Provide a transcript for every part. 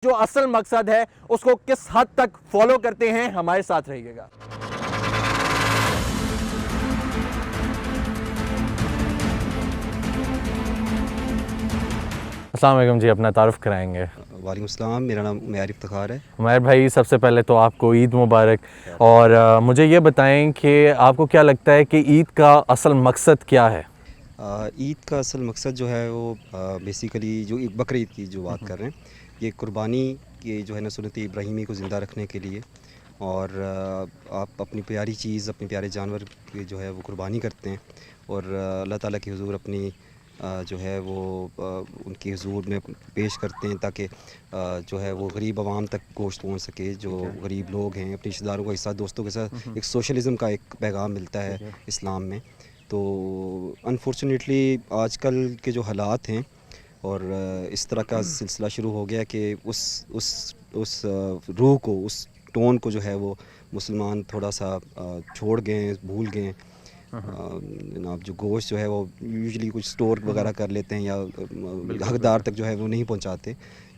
جو اصل مقصد ہے اس کو کس حد تک فالو کرتے ہیں. ہمارے ساتھ رہیے گا. السلام علیکم جی, اپنا تعارف کرائیں گے. وعلیکم السلام, میرا نام معیار افتخار ہے. عمیر بھائی, سب سے پہلے تو آپ کو عید مبارک. اور مجھے یہ بتائیں کہ آپ کو کیا لگتا ہے کہ عید کا اصل مقصد کیا ہے؟ عید کا اصل مقصد جو ہے وہ بیسیکلی جو بقرعید کی جو بات کر رہے ہیں, یہ قربانی کی جو ہے نا سنت ابراہیمی کو زندہ رکھنے کے لیے, اور آپ اپنی پیاری چیز, اپنے پیارے جانور کی جو ہے وہ قربانی کرتے ہیں اور اللہ تعالیٰ کی حضور اپنی جو ہے وہ ان کی حضور میں پیش کرتے ہیں تاکہ جو ہے وہ غریب عوام تک گوشت پہنچ سکے. جو غریب لوگ ہیں اپنے رشتہ داروں کے ساتھ, دوستوں کے ساتھ, ایک سوشلزم کا ایک پیغام ملتا ہے اسلام میں. تو انفارچونیٹلی آج کل کے جو حالات ہیں اور اس طرح کا سلسلہ شروع ہو گیا کہ اس روح کو, اس ٹون کو جو ہے وہ مسلمان تھوڑا سا چھوڑ گئے, بھول گئے. جناب جو گوشت جو ہے وہ یوزلی کچھ اسٹور وغیرہ کر لیتے ہیں یا حقدار تک جو ہے وہ نہیں پہنچاتے,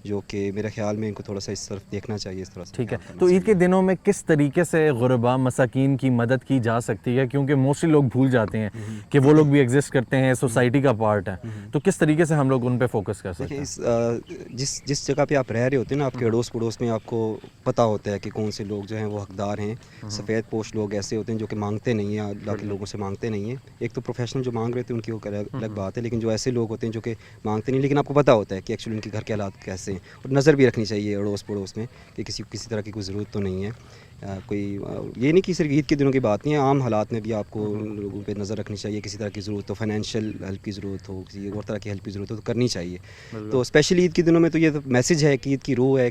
جو کہ میرے خیال میں ان کو تھوڑا سا اس طرف دیکھنا چاہیے, اس طرح سے. ٹھیک ہے, تو عید کے دنوں میں کس طریقے سے غربا مساکین کی مدد کی جا سکتی ہے؟ کیونکہ موسٹلی لوگ بھول جاتے ہیں کہ وہ لوگ بھی ایگزسٹ کرتے ہیں, سوسائٹی کا پارٹ ہے. تو کس طریقے سے ہم لوگ ان پہ فوکس کر سکتے ہیں؟ جس جگہ پہ آپ رہ رہے ہوتے ہیں نا, آپ کے اڑوس پڑوس میں آپ کو پتہ ہوتا ہے کہ کون سے لوگ جو ہیں وہ حقدار ہیں. سفید پوش لوگ ایسے ہوتے ہیں جو کہ مانگتے نہیں ہیں, اللہ کے لوگوں سے مانگتے نہیں ہیں. ایک تو پروفیشنل جو مانگ رہے تھے ان کی وہ الگ بات ہے, لیکن جو ایسے لوگ ہوتے ہیں جو کہ مانگتے نہیں لیکن آپ کو پتہ ہوتا ہے کہ ایکچولی ان کے گھر کے حالات کیسے ہیں, اور نظر بھی رکھنی چاہیے اڑوس پڑوس میں کہ کسی طرح کی کوئی ضرورت تو نہیں ہے. کوئی یہ نہیں کہ صرف عید کے دنوں کی بات نہیں ہے, عام حالات میں بھی آپ کو ان لوگوں پہ نظر رکھنی چاہیے. کسی طرح کی ضرورت ہو, فائنینشیل ہیلپ کی ضرورت ہو, کسی اور طرح کی ہیلپ کی ضرورت ہو تو کرنی چاہیے. تو اسپیشلی عید کے دنوں میں تو یہ میسج ہے کہ عید کی روح ہے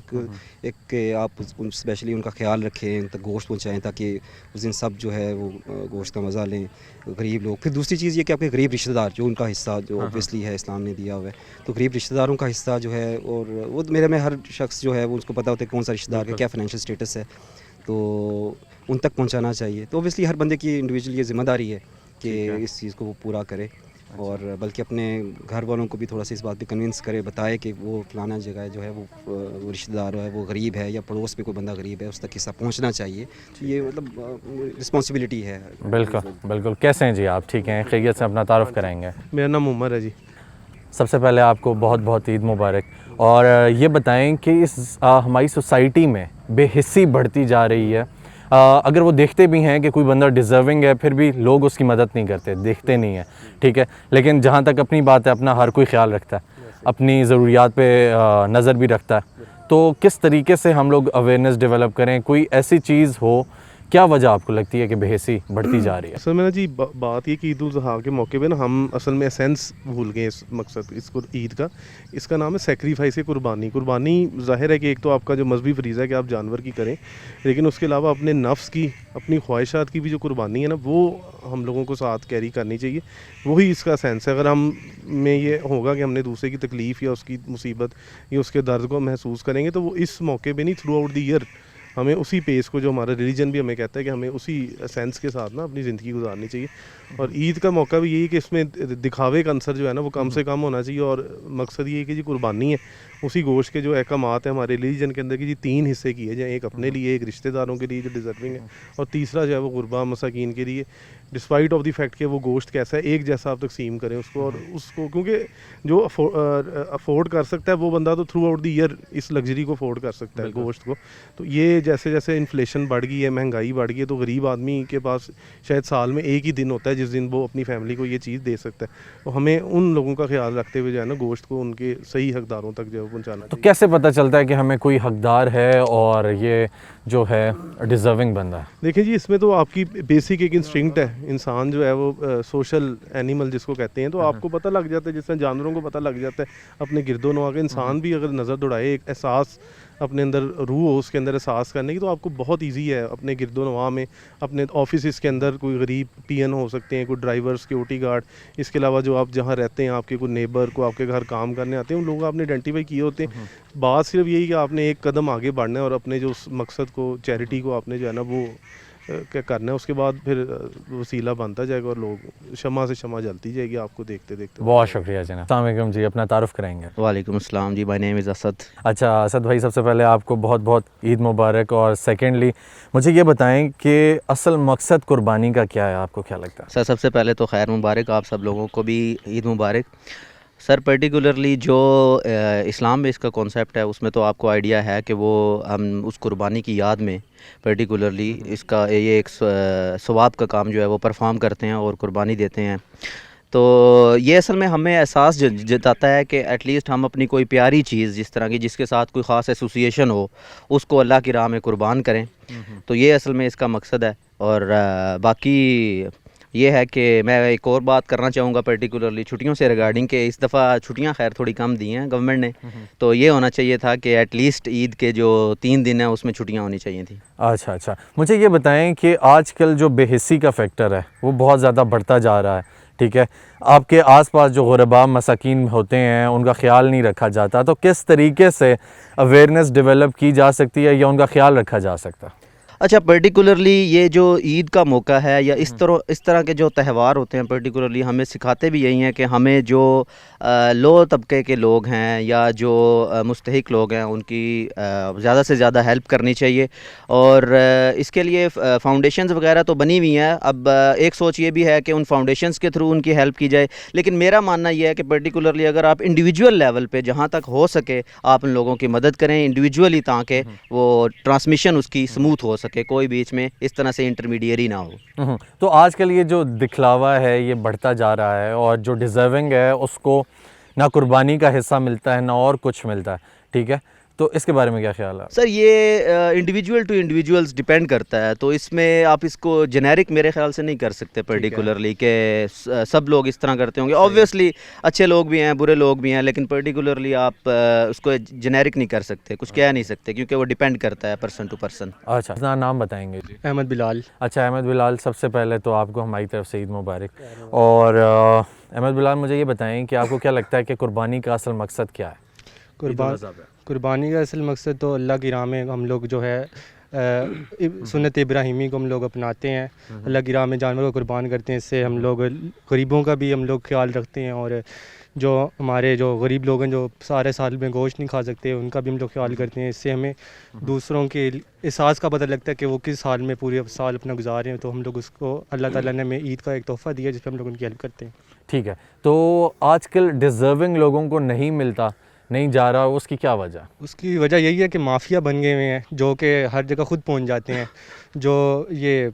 ایک کہ آپ اسپیشلی ان کا خیال رکھیں, ان تک گوشت پہنچائیں تاکہ اس دن سب جو ہے وہ گوشت کا مزہ لیں, غریب لوگ. پھر دوسری چیز یہ کہ آپ کے غریب رشتہ دار جو ان کا حصہ جو اوبویسلی ہے اسلام نے دیا ہوا ہے, تو غریب رشتہ داروں کا حصہ جو ہے, اور وہ میرے میں ہر شخص جو ہے وہ اس کو پتہ ہوتا ہے کون سا رشتہ دار کا کیا فائنینشیل اسٹیٹس ہے, تو ان تک پہنچانا چاہیے. تو اوبویسلی ہر بندے کی انڈیویجول یہ ذمہ داری ہے کہ اس چیز کو وہ پورا کرے, اور بلکہ اپنے گھر والوں کو بھی تھوڑا سا اس بات پہ کنونس کرے, بتائے کہ وہ فلانا جگہ جو ہے وہ رشتہ دار ہے وہ غریب ہے, یا پڑوس میں کوئی بندہ غریب ہے اس تک حصہ پہنچنا چاہیے. یہ مطلب رسپانسبلٹی ہے. بالکل بالکل. کیسے ہیں جی آپ؟ ٹھیک ہیں, خیریت سے اپنا تعارف کرائیں گے. میرا نام عمر ہے جی. سب سے پہلے آپ کو بہت بہت عید مبارک. اور یہ بتائیں کہ اس ہماری سوسائٹی میں بے حسی بڑھتی جا رہی ہے. اگر وہ دیکھتے بھی ہیں کہ کوئی بندہ ڈیزرونگ ہے, پھر بھی لوگ اس کی مدد نہیں کرتے, دیکھتے نہیں ہیں. ٹھیک ہے, لیکن جہاں تک اپنی بات ہے, اپنا ہر کوئی خیال رکھتا ہے, اپنی ضروریات پہ نظر بھی رکھتا ہے. تو کس طریقے سے ہم لوگ اویئرنیس ڈیولپ کریں؟ کوئی ایسی چیز ہو, کیا وجہ آپ کو لگتی ہے کہ بے حسی بڑھتی جا رہی ہے؟ اصل میں نا جی بات یہ کہ عید الاضحیٰ کے موقع پہ نا ہم اصل میں اسینس بھول گئے اس مقصد اس کو عید کا. اس کا نام ہے سیکریفائس, قربانی. قربانی ظاہر ہے کہ ایک تو آپ کا جو مذہبی فریضہ ہے کہ آپ جانور کی کریں, لیکن اس کے علاوہ اپنے نفس کی, اپنی خواہشات کی بھی جو قربانی ہے نا, وہ ہم لوگوں کو ساتھ کیری کرنی چاہیے. وہی اس کا سینس ہے. اگر ہم میں یہ ہوگا کہ ہم نے دوسرے کی تکلیف یا اس کی مصیبت یا اس کے درد کو محسوس کریں گے, تو وہ اس موقع پہ نہیں, تھرو آؤٹ دی ایئر ہمیں اسی پیس کو, جو ہمارا ریلیجن بھی ہمیں کہتا ہے کہ ہمیں اسی سینس کے ساتھ نا اپنی زندگی گزارنی چاہیے. اور عید کا موقع بھی یہی کہ اس میں دکھاوے کا عنصر جو ہے نا وہ کم سے کم ہونا چاہیے. اور مقصد یہ ہے کہ جی قربانی ہے, اسی گوشت کے جو احکامات ہیں ہمارے ریلیجن کے اندر کہ جی 3 حصے کیے جائیں, ایک اپنے لیے, ایک رشتہ داروں کے لیے جو ڈیزرونگ ہے, اور تیسرا جو ہے وہ غربا مساکین کے لیے. ڈسپائٹ آف دی فیکٹ کہ وہ گوشت کیسا ہے, ایک جیسا آپ تقسیم کریں اس کو. اور اس کو کیونکہ جو افورڈ کر سکتا ہے وہ بندہ تو تھرو آؤٹ دی ایئر اس لگژری کو افورڈ کر سکتا ہے گوشت کو. تو یہ جیسے جیسے انفلیشن بڑھ گئی ہے, مہنگائی بڑھ گئی ہے, تو غریب آدمی کے پاس شاید سال میں ایک ہی دن ہوتا ہے جس دن وہ اپنی فیملی کو یہ چیز دے سکتا ہے. تو ہمیں ان لوگوں کا خیال رکھتے ہوئے جو ہے نا گوشت کو ان کے صحیح حقداروں تک جو ہے پہنچانا. تو کیسے پتہ چلتا ہے کہ ہمیں کوئی حقدار ہے اور یہ جو ہے ڈیزرونگ بندہ ہے؟ دیکھیں جی, اس میں تو آپ کی بیسک ایک انسٹنکٹ ہے. انسان جو ہے وہ سوشل اینیمل جس کو کہتے ہیں, تو آپ کو پتہ لگ جاتا ہے, جس طرح جانوروں کو پتہ لگ جاتا ہے اپنے گرد و نواح کے. انسان بھی اگر نظر دوڑائے, ایک احساس اپنے اندر روح ہو اس کے اندر احساس کرنے کی, تو آپ کو بہت ایزی ہے اپنے گرد و نواح میں, اپنے آفیسز کے اندر کوئی غریب پی این ہو سکتے ہیں, کوئی ڈرائیور, سیکورٹی گارڈ, اس کے علاوہ جو آپ جہاں رہتے ہیں آپ کے کوئی نیبر کو آپ کے گھر کام کرنے آتے ہیں, ان لوگوں کو آپ نے آئیڈینٹیفائی کیے ہوتے ہیں. بات صرف یہی کہ آپ نے ایک قدم آگے بڑھنا ہے اور اپنے جو مقصد کو, چیریٹی کو آپ نے جو ہے نا وہ کرنا ہے. اس کے بعد پھر وسیلہ بنتا جائے گا اور لوگ شمع سے شمع جلتی جائے گی آپ کو دیکھتے دیکھتے. بہت شکریہ جناب. السلام علیکم جی, اپنا تعارف کریں گے. وعلیکم السلام جی, مائی نیم از اسد. اچھا اسد بھائی, سب سے پہلے آپ کو بہت بہت عید مبارک. اور سیکنڈلی مجھے یہ بتائیں کہ اصل مقصد قربانی کا کیا ہے, آپ کو کیا لگتا ہے؟ سر سب سے پہلے تو خیر مبارک, آپ سب لوگوں کو بھی عید مبارک. سر پرٹیکولرلی جو اسلام میں اس کا کانسیپٹ ہے اس میں تو آپ کو آئیڈیا ہے کہ وہ ہم اس قربانی کی یاد میں پرٹیکولرلی اس کا یہ ایک ثواب کا کام جو ہے وہ پرفارم کرتے ہیں اور قربانی دیتے ہیں. تو یہ اصل میں ہمیں احساس جتاتا ہے کہ ایٹ لیسٹ ہم اپنی کوئی پیاری چیز جس طرح کی جس کے ساتھ کوئی خاص ایسوسیشن ہو اس کو اللہ کی راہ میں قربان کریں. تو یہ اصل میں اس کا مقصد ہے. اور باقی یہ ہے کہ میں ایک اور بات کرنا چاہوں گا پرٹیکولرلی چھٹیوں سے ریگارڈنگ کہ اس دفعہ چھٹیاں خیر تھوڑی کم دی ہیں گورنمنٹ نے, تو یہ ہونا چاہیے تھا کہ ایٹ لیسٹ عید کے جو 3 دن ہیں اس میں چھٹیاں ہونی چاہیے تھیں. اچھا, مجھے یہ بتائیں کہ آج کل جو بے حسی کا فیکٹر ہے وہ بہت زیادہ بڑھتا جا رہا ہے, ٹھیک ہے. آپ کے آس پاس جو غرباء مساکین ہوتے ہیں ان کا خیال نہیں رکھا جاتا, تو کس طریقے سے اویئرنیس ڈیولپ کی جا سکتی ہے یا ان کا خیال رکھا جا سکتا ہے؟ اچھا, پرٹیکولرلی یہ جو عید کا موقع ہے یا اس طرح کے جو تہوار ہوتے ہیں پرٹیکولرلی ہمیں سکھاتے بھی یہی ہیں کہ ہمیں جو لو طبقے کے لوگ ہیں یا جو مستحق لوگ ہیں ان کی زیادہ سے زیادہ ہیلپ کرنی چاہیے. اور اس کے لیے فاؤنڈیشنز وغیرہ تو بنی ہوئی ہیں. اب ایک سوچ یہ بھی ہے کہ ان فاؤنڈیشنز کے تھرو ان کی ہیلپ کی جائے, لیکن میرا ماننا یہ ہے کہ پرٹیکولرلی اگر آپ انڈیویجول لیول پہ جہاں تک ہو سکے آپ ان لوگوں کی مدد کریں انڈیویجولی, تاکہ وہ ٹرانسمیشن اس کی سموتھ ہو سکے, کہ کوئی بیچ میں اس طرح سے انٹرمیڈیری نہ ہو. تو آج کل یہ جو دکھلاوا ہے یہ بڑھتا جا رہا ہے, اور جو ڈیزرونگ ہے اس کو نہ قربانی کا حصہ ملتا ہے نہ اور کچھ ملتا ہے, ٹھیک ہے. تو اس کے بارے میں کیا خیال ہے؟ سر یہ انڈیویجول ٹو انڈیویجولز ڈیپینڈ کرتا ہے, تو اس میں آپ اس کو جنیرک میرے خیال سے نہیں کر سکتے پرٹیکولرلی کہ سب لوگ اس طرح کرتے ہوں گے. آبویسلی اچھے لوگ بھی ہیں برے لوگ بھی ہیں, لیکن پرٹیکولرلی آپ اس کو جنیرک نہیں کر سکتے, کچھ کہہ نہیں سکتے, کیونکہ وہ ڈیپینڈ کرتا ہے پرسن ٹو پرسن. اچھا, اپنا نام بتائیں گے جی؟ احمد بلال. اچھا احمد بلال, سب سے پہلے تو آپ کو ہماری طرف سے عید مبارک. اور احمد بلال مجھے یہ بتائیں کہ آپ کو کیا لگتا ہے کہ قربانی کا اصل مقصد کیا ہے؟ قربانی کا اصل مقصد تو اللہ کی راہ میں ہم لوگ جو ہے سنت ابراہیمی کو ہم لوگ اپناتے ہیں, اللہ کی راہ میں جانور کو قربان کرتے ہیں. اس سے ہم لوگ غریبوں کا بھی ہم لوگ خیال رکھتے ہیں, اور جو ہمارے جو غریب لوگ ہیں جو سارے سال میں گوشت نہیں کھا سکتے ان کا بھی ہم لوگ خیال کرتے ہیں. اس سے ہمیں دوسروں کے احساس کا پتہ لگتا ہے کہ وہ کس حال میں پورے سال اپنا گزارے ہیں, تو ہم لوگ اس کو اللہ تعالیٰ نے ہمیں عید کا ایک تحفہ دیا جس پہ ہم لوگ ان کی ہیلپ کرتے ہیں. ٹھیک ہے. تو آج کل ڈیزرونگ لوگوں کو نہیں ملتا, نہیں جا رہا, اس کی کیا وجہ؟ اس کی وجہ یہی ہے کہ مافیا بن گئے ہوئے ہیں جو کہ ہر جگہ خود پہنچ جاتے ہیں. جو یہ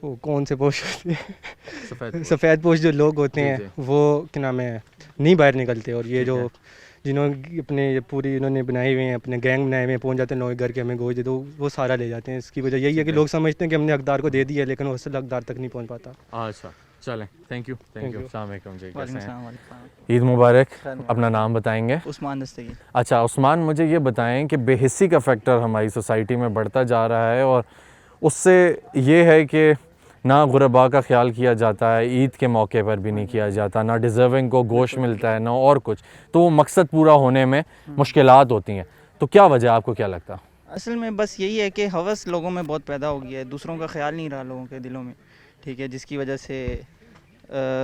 وہ کون سے پوش ہوتے ہیں, سفید پوش جو لوگ ہوتے ہیں وہ کیا نام ہے نہیں باہر نکلتے, اور یہ جو جنہوں نے اپنے پوری انہوں نے بنائے ہوئے ہیں اپنے گینگ بنائے ہوئے ہیں پہنچ جاتے ہیں لوگ گھر کے ہمیں گوشت دے دو, وہ سارا لے جاتے ہیں. اس کی وجہ یہی ہے کہ لوگ سمجھتے ہیں کہ ہم نے حقدار کو دے دیا ہے, لیکن وہ اصل حقدار تک نہیں پہنچ پاتا. اچھا چلیں, تھینک یو. السلام علیکم جی, کیسے ہیں؟ عید مبارک. اپنا نام بتائیں گے؟ عثمان دستگیر. اچھا عثمان, مجھے یہ بتائیں کہ بے حسی کا فیکٹر ہماری سوسائٹی میں بڑھتا جا رہا ہے, اور اس سے یہ ہے کہ نہ غرباء کا خیال کیا جاتا ہے, عید کے موقع پر بھی نہیں کیا جاتا, نہ ڈیزرونگ کو گوشت ملتا ہے نہ اور کچھ, تو وہ مقصد پورا ہونے میں مشکلات ہوتی ہیں. تو کیا وجہ, آپ کو کیا لگتا؟ اصل میں بس یہی ہے کہ ہوس لوگوں میں بہت پیدا ہو گیا ہے, دوسروں کا خیال نہیں رہا لوگوں کے دلوں میں, ٹھیک ہے, جس کی وجہ سے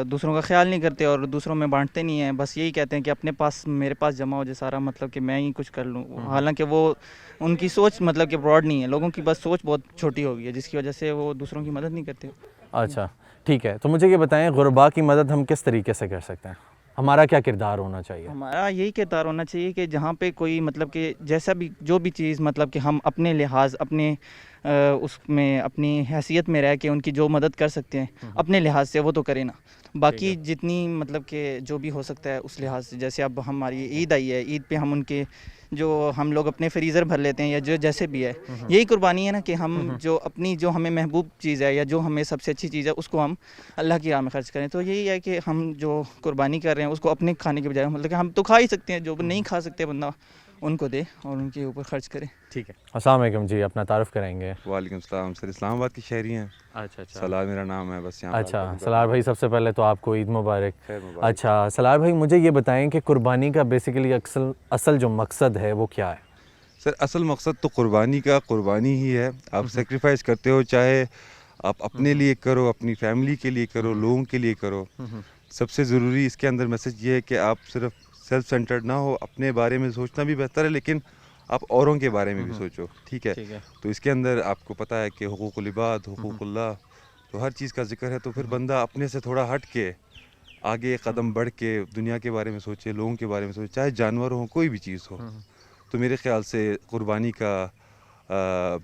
دوسروں کا خیال نہیں کرتے اور دوسروں میں بانٹتے نہیں ہیں. بس یہی کہتے ہیں کہ اپنے پاس میرے پاس جمع ہو جائے سارا, مطلب کہ میں ہی کچھ کر لوں. حالانکہ وہ ان کی سوچ مطلب کہ براڈ نہیں ہے, لوگوں کی بس سوچ بہت چھوٹی ہو گئی ہے, جس کی وجہ سے وہ دوسروں کی مدد نہیں کرتے. اچھا ٹھیک ہے. تو مجھے یہ بتائیں غرباء کی مدد ہم کس طریقے سے کر سکتے ہیں, ہمارا کیا کردار ہونا چاہیے؟ ہمارا یہی کردار ہونا چاہیے کہ جہاں پہ کوئی مطلب کہ جیسا بھی جو بھی چیز مطلب کہ ہم اپنے لحاظ اپنے اس میں اپنی حیثیت میں رہ کے ان کی جو مدد کر سکتے ہیں اپنے لحاظ سے وہ تو کریں نا. باقی جتنی مطلب کہ جو بھی ہو سکتا ہے اس لحاظ سے, جیسے اب ہماری عید آئی ہے, عید پہ ہم ان کے جو ہم لوگ اپنے فریزر بھر لیتے ہیں یا جو جیسے بھی ہے, یہی قربانی ہے نا کہ ہم جو اپنی جو ہمیں محبوب چیز ہے یا جو ہمیں سب سے اچھی چیز ہے اس کو ہم اللہ کی راہ میں خرچ کریں. تو یہی ہے کہ ہم جو قربانی کر رہے ہیں اس کو اپنے کھانے کے بجائے مطلب کہ ہم تو کھا ہی سکتے ہیں, جو نہیں کھا سکتے بندہ ان کو دے اور ان کے اوپر خرچ کرے. ٹھیک ہے. السلام علیکم جی, اپنا تعارف کریں گے؟ وعلیکم السلام سر, اسلام آباد کی شہری ہیں. اچھا سلار میرا نام ہے, بس یہاں. اچھا سلار بھائی, سب سے پہلے تو آپ کو عید مبارک. خیر مبارک. اچھا سلار بھائی, مجھے یہ بتائیں کہ قربانی کا بیسیکلی اصل جو مقصد ہے وہ کیا ہے؟ سر اصل مقصد تو قربانی کا قربانی ہی ہے. آپ سیکریفائس کرتے ہو, چاہے آپ اپنے لیے کرو, اپنی فیملی کے لیے کرو, لوگوں کے لیے کرو. سب سے ضروری اس کے اندر میسج یہ ہے کہ آپ صرف سیلف سینٹرڈ نہ ہو. اپنے بارے میں سوچنا بھی بہتر ہے, لیکن آپ اوروں کے بارے میں بھی سوچو, ٹھیک ہے. تو اس کے اندر آپ کو پتہ ہے کہ حقوق العباد, حقوق اللہ, تو ہر چیز کا ذکر ہے. تو پھر بندہ اپنے سے تھوڑا ہٹ کے آگے ایک قدم بڑھ کے دنیا کے بارے میں سوچے, لوگوں کے بارے میں سوچے, چاہے جانور ہوں, کوئی بھی چیز ہو. تو میرے خیال سے قربانی کا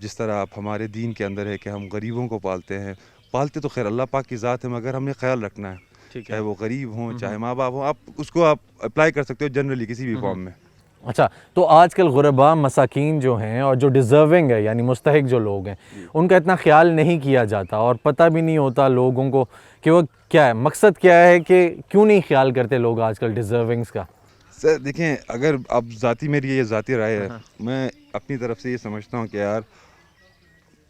جس طرح آپ ہمارے دین کے اندر ہے کہ ہم غریبوں کو پالتے ہیں, پالتے تو خیر اللہ پاک کی ذات ہے, مگر ہم نے خیال رکھنا ہے, چاہے وہ غریب ہوں, چاہے ماں باپ ہوں, آپ اس کو آپ اپلائی کر سکتے ہو جنرلی کسی بھی فارم میں. اچھا, تو آج کل غربا مساکین جو ہیں اور جو ڈیزرونگ ہے یعنی مستحق جو لوگ ہیں, ان کا اتنا خیال نہیں کیا جاتا, اور پتہ بھی نہیں ہوتا لوگوں کو کہ وہ کیا ہے, مقصد کیا ہے, کہ کیوں نہیں خیال کرتے لوگ آج کل ڈیزرونگس کا. سر دیکھیں, اگر اب ذاتی میری یہ ذاتی رائے ہے, میں اپنی طرف سے یہ سمجھتا ہوں کہ یار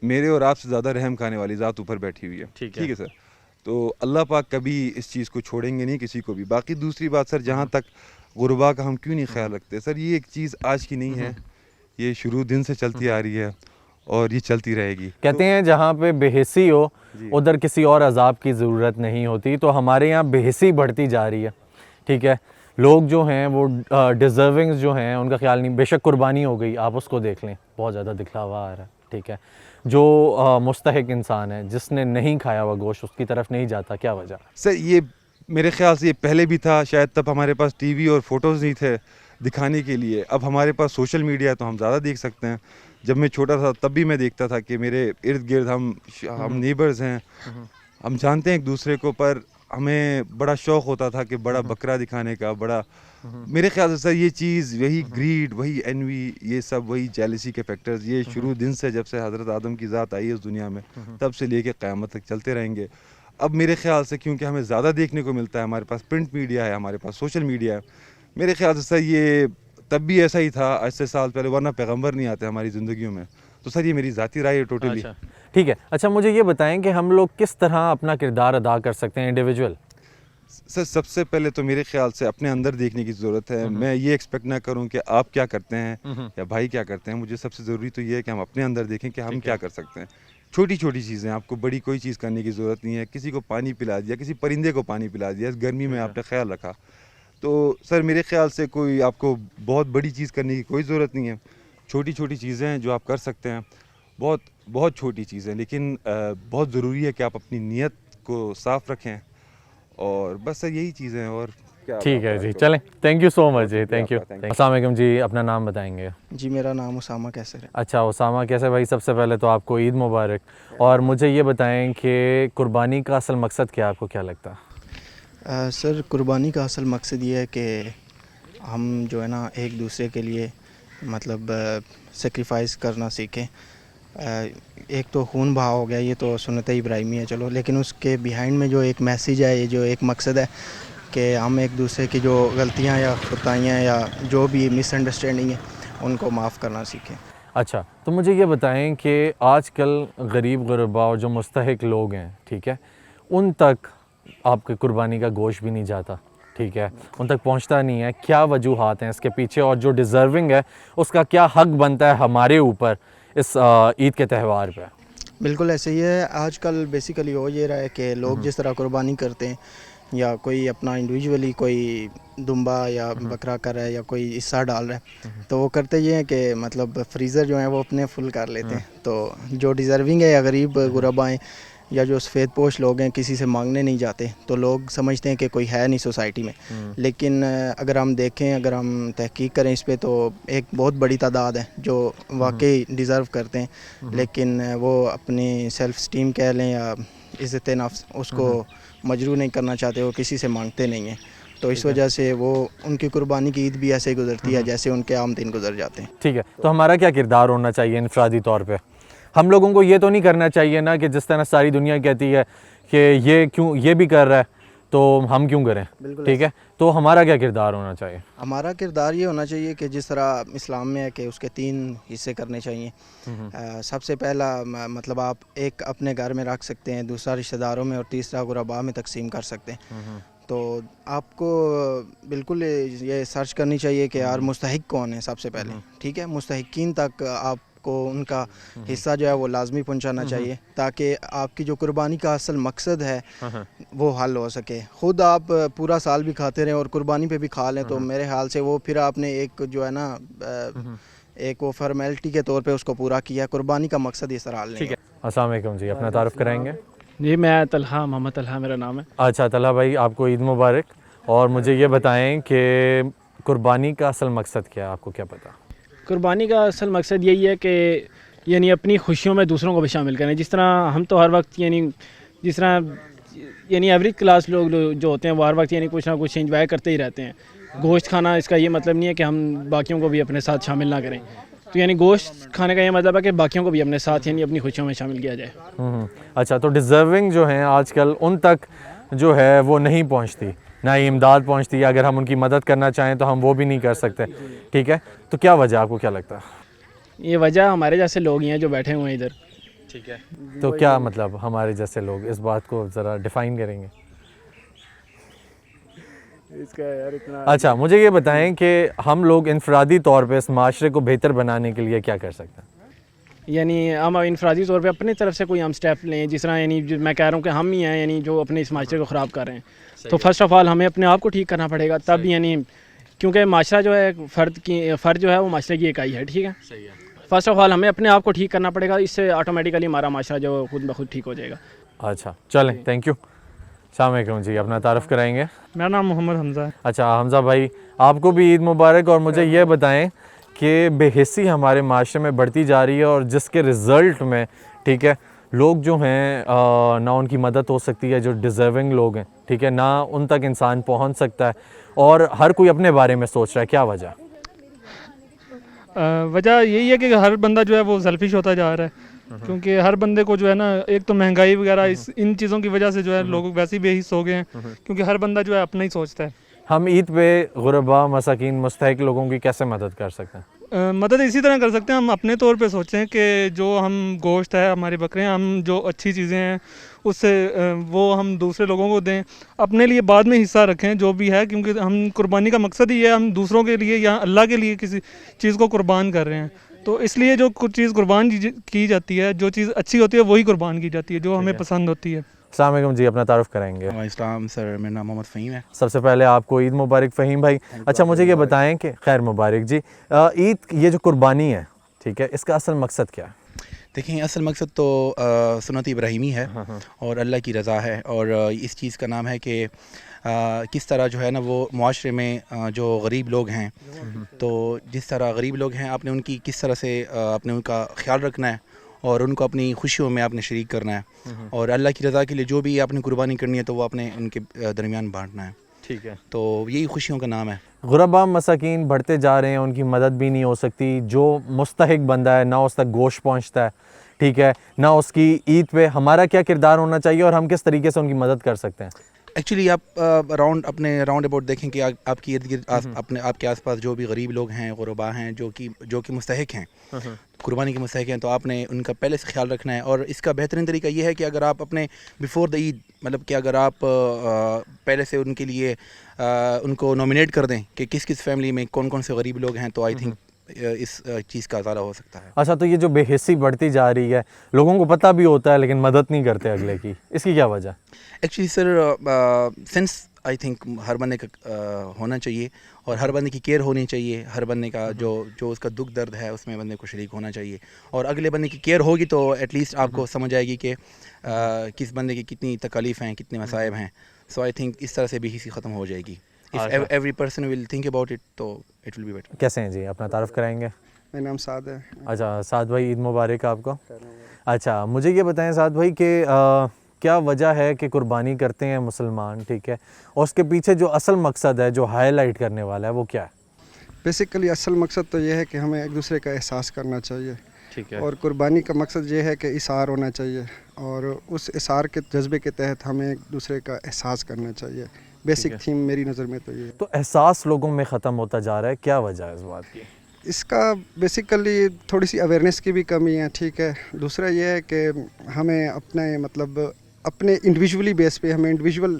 میرے اور آپ سے زیادہ رحم کھانے والی ذات اوپر بیٹھی ہوئی ہے, ٹھیک ہے سر. تو اللہ پاک کبھی اس چیز کو چھوڑیں گے نہیں کسی کو بھی. باقی دوسری بات سر, جہاں تک غربا کا ہم کیوں نہیں خیال رکھتے, سر یہ ایک چیز آج کی نہیں ہے, یہ شروع دن سے چلتی آ رہی ہے اور یہ چلتی رہے گی. کہتے ہیں جہاں پہ بے حسی ہو ادھر کسی اور عذاب کی ضرورت نہیں ہوتی. تو ہمارے یہاں بے حسی بڑھتی جا رہی ہے, ٹھیک ہے. لوگ جو ہیں وہ ڈیزرونگز جو ہیں ان کا خیال نہیں. بے شک قربانی ہو گئی, آپ اس کو دیکھ لیں, بہت زیادہ دکھلاوا آ رہا ہے, ٹھیک ہے. جو مستحق انسان ہے جس نے نہیں کھایا ہوا گوشت, اس کی طرف نہیں جاتا, کیا وجہ؟ سر یہ میرے خیال سے یہ پہلے بھی تھا, شاید تب ہمارے پاس ٹی وی اور فوٹوز نہیں تھے دکھانے کے لیے. اب ہمارے پاس سوشل میڈیا ہے تو ہم زیادہ دیکھ سکتے ہیں. جب میں چھوٹا تھا تب بھی میں دیکھتا تھا کہ میرے ارد گرد ہم نیبرز ہیں, ہم جانتے ہیں ایک دوسرے کو, پر ہمیں بڑا شوق ہوتا تھا کہ بڑا بکرا دکھانے کا, بڑا. میرے خیال سے سر یہ چیز, وہی گریڈ, وہی انوی, یہ سب وہی جیلسی کے فیکٹرز, یہ شروع دن سے جب سے حضرت آدم کی ذات آئی ہے اس دنیا میں تب سے لے کے قیامت تک چلتے رہیں گے. اب میرے خیال سے کیونکہ ہمیں زیادہ دیکھنے کو ملتا ہے, ہمارے پاس پرنٹ میڈیا ہے, ہمارے پاس سوشل میڈیا ہے, میرے خیال سے سر یہ تب بھی ایسا ہی تھا آج سے سال پہلے, ورنہ پیغمبر نہیں آتے ہماری زندگیوں میں. تو سر یہ میری ذاتی رائے ہے ٹوٹلی. ٹھیک ہے. اچھا مجھے یہ بتائیں کہ ہم لوگ کس طرح اپنا کردار ادا کر سکتے ہیں انڈیویجول؟ سر سب سے پہلے تو میرے خیال سے اپنے اندر دیکھنے کی ضرورت ہے. میں یہ ایکسپیکٹ نہ کروں کہ آپ کیا کرتے ہیں یا بھائی کیا کرتے ہیں. مجھے سب سے ضروری تو یہ ہے کہ ہم اپنے اندر دیکھیں کہ ہم کیا کر سکتے ہیں. چھوٹی چھوٹی چیزیں, آپ کو بڑی کوئی چیز کرنے کی ضرورت نہیں ہے. کسی کو پانی پلا دیا, کسی پرندے کو پانی پلا دیا, اس گرمی میں آپ نے خیال رکھا. تو سر میرے خیال سے کوئی آپ کو بہت بڑی چیز کرنے کی کوئی ضرورت نہیں ہے. چھوٹی چھوٹی چیزیں ہیں جو آپ کر سکتے ہیں, بہت بہت چھوٹی چیزیں, لیکن بہت ضروری ہے کہ آپ اپنی نیت کو صاف رکھیں. اور بس سر یہی چیزیں, اور ٹھیک ہے جی, چلیں, تھینک یو سو مچ جی, تھینک یو. السلام علیکم جی, اپنا نام بتائیں گے؟ جی میرا نام اسامہ کیسر ہے. اچھا اسامہ کیسر بھائی, سب سے پہلے تو آپ کو عید مبارک. اور مجھے یہ بتائیں کہ قربانی کا اصل مقصد کیا, آپ کو کیا لگتا ہے؟ سر قربانی کا اصل مقصد یہ ہے کہ ہم جو ہے نا ایک دوسرے کے لیے مطلب سیکریفائس کرنا سیکھیں. ایک تو خون بہا ہو گیا, یہ تو سنت ابراہیمی ہے چلو, لیکن اس کے بیہائنڈ میں جو ایک میسیج ہے, یہ جو ایک مقصد ہے کہ ہم ایک دوسرے کی جو غلطیاں یا خطائیاں یا جو بھی مس انڈرسٹینڈنگ ہیں ان کو معاف کرنا سیکھیں. اچھا, تو مجھے یہ بتائیں کہ آج کل غریب غربا اور جو مستحق لوگ ہیں, ٹھیک ہے, ان تک آپ کے قربانی کا گوشت بھی نہیں جاتا, ٹھیک ہے, ان تک پہنچتا نہیں ہے. کیا وجوہات ہیں اس کے پیچھے, اور جو ڈیزرونگ ہے اس کا کیا حق بنتا ہے ہمارے اوپر اس عید کے تہوار پہ؟ بالکل ایسے ہی ہے. آج کل بیسیکلی ہو یہ رہا ہے کہ لوگ جس طرح قربانی کرتے ہیں, یا کوئی اپنا انڈیویجولی کوئی دمبا یا بکرا کر رہا ہے یا کوئی حصہ ڈال رہا ہے, تو وہ کرتے یہ ہیں کہ مطلب فریزر جو ہیں وہ اپنے فل کر لیتے ہیں. تو جو ڈیزرونگ ہے یا غریب غربا ہیں یا جو سفید پوش لوگ ہیں کسی سے مانگنے نہیں جاتے, تو لوگ سمجھتے ہیں کہ کوئی ہے نہیں سوسائٹی میں. لیکن اگر ہم دیکھیں, اگر ہم تحقیق کریں اس پہ, تو ایک بہت بڑی تعداد ہے جو واقعی ڈیزرو کرتے ہیں, لیکن وہ اپنی سیلف اسٹیم کہہ لیں یا عزت نفس, اس کو مجروح نہیں کرنا چاہتے, وہ کسی سے مانگتے نہیں ہیں. تو اس وجہ سے وہ ان کی قربانی کی عید بھی ایسے گزرتی ہے جیسے ان کے عام دن گزر جاتے ہیں. ٹھیک ہے, تو ہمارا کیا کردار ہونا چاہیے انفرادی طور پہ؟ ہم لوگوں کو یہ تو نہیں کرنا چاہیے نا کہ جس طرح ساری دنیا کہتی ہے کہ یہ کیوں, یہ بھی کر رہا ہے تو ہم کیوں کریں, ٹھیک ہے. تو ہمارا کیا کردار ہونا چاہیے؟ ہمارا کردار یہ ہونا چاہیے کہ جس طرح اسلام میں ہے کہ اس کے 3 حصے کرنے چاہیے. سب سے پہلا مطلب آپ ایک اپنے گھر میں رکھ سکتے ہیں, دوسرا رشتہ داروں میں, اور تیسرا غرباء میں تقسیم کر سکتے ہیں. تو آپ کو بالکل یہ سرچ کرنی چاہیے کہ یار مستحق کون ہے سب سے پہلے، ٹھیک ہے، مستحقین تک آپ کو ان کا حصہ جو ہے وہ لازمی پہنچانا چاہیے تاکہ آپ کی جو قربانی کا اصل مقصد ہے وہ حل ہو سکے. خود آپ پورا سال بھی کھاتے رہیں اور قربانی پہ بھی کھا لیں تو میرے خیال سے وہ پھر آپ نے ایک جو ہے نا ایک وہ فارمیلٹی کے طور پہ اس کو پورا کیا. قربانی کا مقصد اس طرح نہیں ہے. السلام علیکم جی، اپنا تعارف کرائیں گے؟ جی میں طلحہ، محمد طلحہ میرا نام ہے. اچھا طلحہ بھائی، آپ کو عید مبارک. اور مجھے یہ بتائیں کہ قربانی کا اصل مقصد کیا ہے، آپ کو کیا پتہ؟ قربانی کا اصل مقصد یہی ہے کہ یعنی اپنی خوشیوں میں دوسروں کو بھی شامل کریں. جس طرح ہم تو ہر وقت یعنی جس طرح یعنی ایوریج کلاس لوگ جو ہوتے ہیں وہ ہر وقت یعنی کچھ نہ کچھ انجوائے کرتے ہی رہتے ہیں. گوشت کھانا اس کا یہ مطلب نہیں ہے کہ ہم باقیوں کو بھی اپنے ساتھ شامل نہ کریں. تو یعنی گوشت کھانے کا یہ مطلب ہے کہ باقیوں کو بھی اپنے ساتھ یعنی اپنی خوشیوں میں شامل کیا جائے. اچھا، تو ڈیزرونگ جو ہیں آج کل ان تک جو ہے وہ نہیں پہنچتی، نہ ہی امداد پہنچتی. اگر ہم ان کی مدد کرنا چاہیں تو ہم وہ بھی نہیں کر سکتے، ٹھیک ہے. تو کیا وجہ، آپ کو کیا لگتا ہے؟ یہ وجہ ہمارے جیسے لوگ ہی ہیں جو بیٹھے ہوئے ہیں ادھر. ٹھیک ہے، تو کیا مطلب ہمارے جیسے لوگ، اس بات کو ذرا ڈیفائن کریں گے. اس کا یار اتنا اچھا مجھے یہ بتائیں کہ ہم لوگ انفرادی طور پہ اس معاشرے کو بہتر بنانے کے لیے کیا کر سکتے ہیں؟ یعنی ہم انفرادی طور پہ اپنی طرف سے کوئی ہم سٹیپ لیں. جس طرح یعنی میں کہہ رہا ہوں کہ ہم ہی ہیں یعنی جو اپنے اس معاشرے کو خراب کر رہے ہیں. تو فرسٹ آف آل ہمیں اپنے آپ کو ٹھیک کرنا پڑے گا تب یعنی، کیونکہ معاشرہ جو ہے فرد جو ہے وہ معاشرے کی اکائی ہے، ٹھیک ہے. فرسٹ آف آل ہمیں اپنے آپ کو ٹھیک کرنا پڑے گا، اس سے آٹومیٹیکلی ہمارا معاشرہ جو خود بخود ٹھیک ہو جائے گا. اچھا چلیں، تھینک یو. السلام علیکم جی، اپنا تعارف کرائیں گے؟ میرا نام محمد حمزہ ہے. اچھا حمزہ بھائی، آپ کو بھی عید مبارک. اور مجھے یہ بتائیں کہ بے حسی ہمارے معاشرے میں بڑھتی جا رہی ہے اور جس کے رزلٹ میں، ٹھیک ہے، لوگ جو ہیں نہ ان کی مدد ہو سکتی ہے، جو ڈیزرونگ لوگ ہیں، ٹھیک ہے، نہ ان تک انسان پہنچ سکتا ہے اور ہر کوئی اپنے بارے میں سوچ رہا ہے. کیا وجہ؟ وجہ یہی ہے کہ ہر بندہ جو ہے وہ سیلفش ہوتا جا رہا ہے. کیونکہ ہر بندے کو جو ہے نا ایک تو مہنگائی وغیرہ ان چیزوں کی وجہ سے جو ہے لوگ ویسے ہی بے حس ہو گئے ہیں. کیونکہ ہر بندہ جو ہے اپنا ہی سوچتا ہے. ہم عید پہ غربا، مساکین، مستحق لوگوں کی کیسے مدد کر سکتے ہیں؟ مدد اسی طرح کر سکتے ہیں. ہم اپنے طور پہ سوچیں کہ جو ہم گوشت ہے، ہماری بکرے ہیں، ہم جو اچھی چیزیں ہیں اس سے وہ ہم دوسرے لوگوں کو دیں. اپنے لیے بعد میں حصہ رکھیں جو بھی ہے، کیونکہ ہم قربانی کا مقصد ہی ہے ہم دوسروں کے لیے یا اللہ کے لیے کسی چیز کو قربان کر رہے ہیں. تو اس لیے جو کچھ چیز قربان کی جاتی ہے، جو چیز اچھی ہوتی ہے وہی قربان کی جاتی ہے، جو ہمیں پسند ہوتی ہے. السلام علیکم جی، اپنا تعارف کرائیں گے؟ اسلام سر، میرا نام محمد فہیم ہے. سب سے پہلے آپ کو عید مبارک فہیم بھائی. اچھا مجھے یہ بتائیں کہ خیر مبارک جی، عید یہ جو قربانی ہے، ٹھیک ہے، اس کا اصل مقصد کیا ہے؟ دیکھیں اصل مقصد تو سنت ابراہیمی ہے اور اللہ کی رضا ہے. اور اس چیز کا نام ہے کہ کس طرح جو ہے نا وہ معاشرے میں جو غریب لوگ ہیں، تو جس طرح غریب لوگ ہیں آپ نے ان کی کس طرح سے آپ نے ان کا خیال رکھنا ہے اور ان کو اپنی خوشیوں میں آپ نے شریک کرنا ہے. اور اللہ کی رضا کے لیے جو بھی آپ نے قربانی کرنی ہے تو وہ آپ نے ان کے درمیان بانٹنا ہے. ٹھیک ہے، تو یہی خوشیوں کا نام ہے. غربا مساکین بڑھتے جا رہے ہیں، ان کی مدد بھی نہیں ہو سکتی. جو مستحق بندہ ہے نہ اس تک گوشت پہنچتا ہے، ٹھیک ہے، نہ اس کی عید پہ ہمارا کیا کردار ہونا چاہیے اور ہم کس طریقے سے ان کی مدد کر سکتے ہیں؟ ایکچولی آپ اپنے راؤنڈ اباؤٹ دیکھیں کہ آپ کی ارد گرد آپ کے آس پاس جو بھی غریب لوگ ہیں، غربا ہیں، جو کہ مستحق ہیں، قربانی کے مستحق ہیں، تو آپ نے ان کا پہلے سے خیال رکھنا ہے. اور اس کا بہترین طریقہ یہ ہے کہ اگر آپ اپنے بیفور دا عید، مطلب کہ اگر آپ پہلے سے ان کے لیے ان کو نومینیٹ کر دیں کہ کس کس فیملی میں کون کون سے غریب لوگ ہیں، تو آئی تھنک اس چیز کا ازالہ ہو سکتا ہے. اچھا، تو یہ جو بے حسی بڑھتی جا رہی ہے، لوگوں کو پتہ بھی ہوتا ہے لیکن مدد نہیں کرتے اگلے کی، اس کی کیا وجہ؟ Actually sir sense I think ہر بندے کا ہونا چاہیے اور ہر بندے کی کیئر ہونی چاہیے. ہر بندے کا جو اس کا دکھ درد ہے اس میں بندے کو شریک ہونا چاہیے. اور اگلے بندے کی کیئر ہوگی تو ایٹ لیسٹ آپ کو سمجھ آئے گی کہ کس بندے کی کتنی تکالیف ہیں، کتنے مصائب ہیں. سو آئی تھنک اس طرح سے بھی ختم ہو جائے گی. If every person will think about it تو it will be better. کیسے ہیں جی، اپنا تعارف کرائیں گے؟ میرا نام سعد ہے. اچھا سعد بھائی، عید مبارک آپ کو. اچھا مجھے یہ بتائیں سعد بھائی کہ کیا وجہ ہے کہ قربانی کرتے ہیں مسلمان، ٹھیک ہے، اور اس کے پیچھے جو اصل مقصد ہے جو ہائی لائٹ کرنے والا ہے وہ کیا ہے؟ بیسیکلی اصل مقصد تو یہ ہے کہ ہمیں ایک دوسرے کا احساس کرنا چاہیے. ٹھیک ہے. اور قربانی کا مقصد یہ ہے کہ اثار ہونا چاہیے اور اس اثار کے جذبے کے تحت ہمیں ایک دوسرے کا احساس کرنا چاہیے. بیسک تھیم میری نظر میں تو یہ ہے. تو احساس لوگوں میں ختم ہوتا جا رہا ہے، کیا وجہ ہے اس بات کی؟ اس کا بیسیکلی تھوڑی سی اویئرنیس کی بھی کمی ہے، ٹھیک ہے. دوسرا یہ ہے کہ ہمیں اپنے انڈیویجولی بیس پہ ہمیں انڈیویجول